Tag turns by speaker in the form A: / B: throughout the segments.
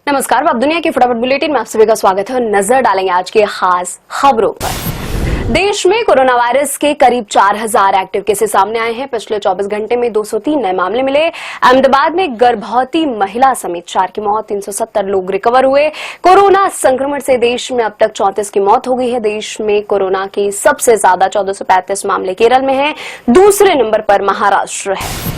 A: नमस्कार, अब दुनिया की फटाफट बुलेटिन में आप सभी का स्वागत है। नजर डालेंगे आज के खास खबरों पर। देश में कोरोना वायरस के करीब 4000 एक्टिव केसेस सामने आए हैं। पिछले 24 घंटे में 203 नए मामले मिले। अहमदाबाद में गर्भवती महिला समेत 4 की मौत, 370 लोग रिकवर हुए। कोरोना संक्रमण से देश में अब तक 34 की मौत हो गई है। देश में कोरोना के सबसे ज्यादा 1435 मामले केरल में हैं। दूसरे नंबर पर महाराष्ट्र है।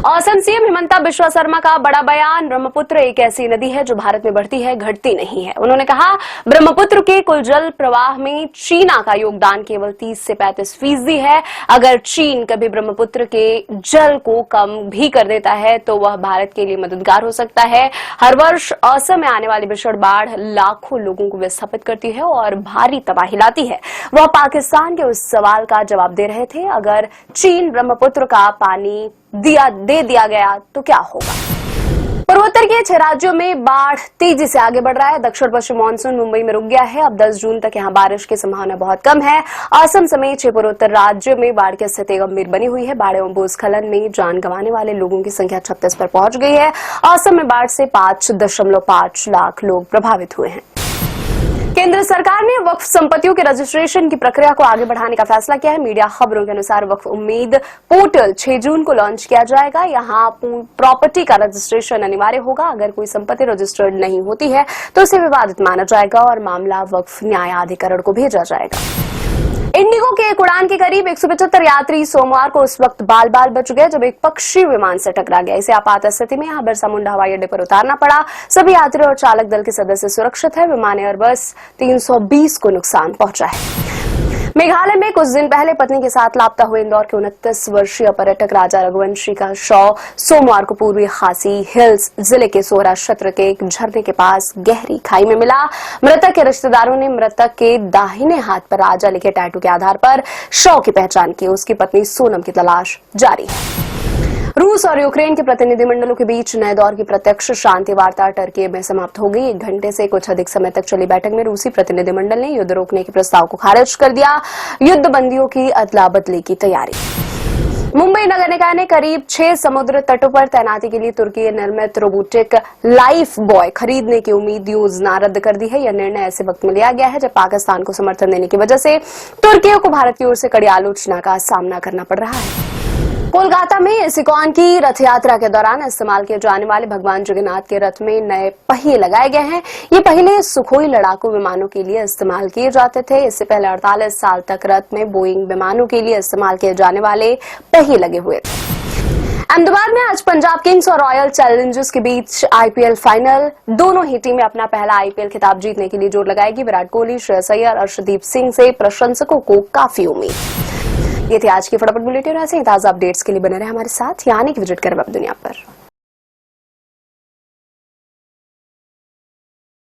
A: असम सीएम हिमंता बिश्वा शर्मा का बड़ा बयान। ब्रह्मपुत्र एक ऐसी नदी है जो भारत में बढ़ती है, घटती नहीं है। उन्होंने कहा, ब्रह्मपुत्र के कुल जल प्रवाह में चीना का योगदान केवल 30 से 35% है। अगर चीन कभी ब्रह्मपुत्र के जल को कम भी कर देता है तो वह भारत के लिए मददगार हो सकता है। हर वर्ष असम में आने वाली भीषण बाढ़ लाखों लोगों को विस्थापित करती है और भारी तबाही लाती है। वह पाकिस्तान के उस सवाल का जवाब दे रहे थे, अगर चीन ब्रह्मपुत्र का पानी दे दिया गया तो क्या होगा। पूर्वोत्तर के 6 राज्यों में बाढ़ तेजी से आगे बढ़ रहा है। दक्षिण पश्चिम मानसून मुंबई में रुक गया है। अब 10 जून तक यहां बारिश की संभावना बहुत कम है। असम समेत 6 पूर्वोत्तर राज्यों में बाढ़ की स्थिति गंभीर बनी हुई है। बाढ़ एवं भूस्खलन में जान गंवाने वाले लोगों की संख्या 36 पर पहुंच गई है। असम में बाढ़ से 5.5 लाख लोग प्रभावित हुए हैं। केंद्र सरकार ने वक्फ संपत्तियों के रजिस्ट्रेशन की प्रक्रिया को आगे बढ़ाने का फैसला किया है। मीडिया खबरों के अनुसार वक्फ उम्मीद पोर्टल 6 जून को लॉन्च किया जाएगा। यहां प्रॉपर्टी का रजिस्ट्रेशन अनिवार्य होगा। अगर कोई संपत्ति रजिस्टर्ड नहीं होती है तो उसे विवादित माना जाएगा और मामला वक्फ न्यायाधिकरण को भेजा जाएगा। इंडिगो के एक उड़ान के करीब 175 यात्री सोमवार को उस वक्त बाल बाल बच गए जब एक पक्षी विमान से टकरा गया। इसे आपात स्थिति में यहां बिरसा मुंडा हवाई अड्डे पर उतारना पड़ा। सभी यात्री और चालक दल के सदस्य सुरक्षित है। विमान एयरबस 320 को नुकसान पहुंचा है। मेघालय में कुछ दिन पहले पत्नी के साथ लापता हुए इंदौर के 29 वर्षीय पर्यटक राजा रघुवंशी का शव सोमवार को पूर्वी खासी हिल्स जिले के सोहरा क्षेत्र के एक झरने के पास गहरी खाई में मिला। मृतक के रिश्तेदारों ने मृतक के दाहिने हाथ पर राजा लिखे टैटू के आधार पर शव की पहचान की। उसकी पत्नी सोनम की तलाश जारी है। रूस और यूक्रेन के प्रतिनिधिमंडलों के बीच नए दौर की प्रत्यक्ष शांति वार्ता टर्की में समाप्त हो गई। 1 घंटे से कुछ अधिक समय तक चली बैठक में रूसी प्रतिनिधिमंडल ने युद्ध रोकने के प्रस्ताव को खारिज कर दिया। युद्ध बंदियों की अदला बदली की तैयारी। मुंबई नगर निकाय ने करीब 6 समुद्र तटों पर तैनाती के लिए तुर्की निर्मित रोबोटिक लाइफ बॉय खरीदने की उम्मीद योजना रद्द कर दी है। यह निर्णय ऐसे वक्त में लिया गया है जब पाकिस्तान को समर्थन देने की वजह से तुर्कियों को भारत की ओर से कड़ी आलोचना का सामना करना पड़ रहा है। कोलकाता में इस्कॉन की रथ यात्रा के दौरान इस्तेमाल किए जाने वाले भगवान जगन्नाथ के रथ में नए पहिए लगाए गए हैं। ये पहले सुखोई लड़ाकू विमानों के लिए इस्तेमाल किए जाते थे। इससे पहले 48 साल तक रथ में बोइंग विमानों के लिए इस्तेमाल किए जाने वाले पहिए लगे हुए थे। अहमदाबाद में आज पंजाब किंग्स और रॉयल चैलेंजर्स के बीच आईपीएल फाइनल। दोनों ही टीमें अपना पहला आईपीएल खिताब जीतने के लिए जोर लगाएगी। विराट कोहली, श्रेयस अय्यर, अर्शदीप सिंह से प्रशंसकों को काफी उम्मीद। ये थी आज की फटाफट बुलेटिन। ऐसे ही ताजा अपडेट्स के लिए बने रहे हमारे साथ, यानी कि विजिट करें वेब दुनिया पर।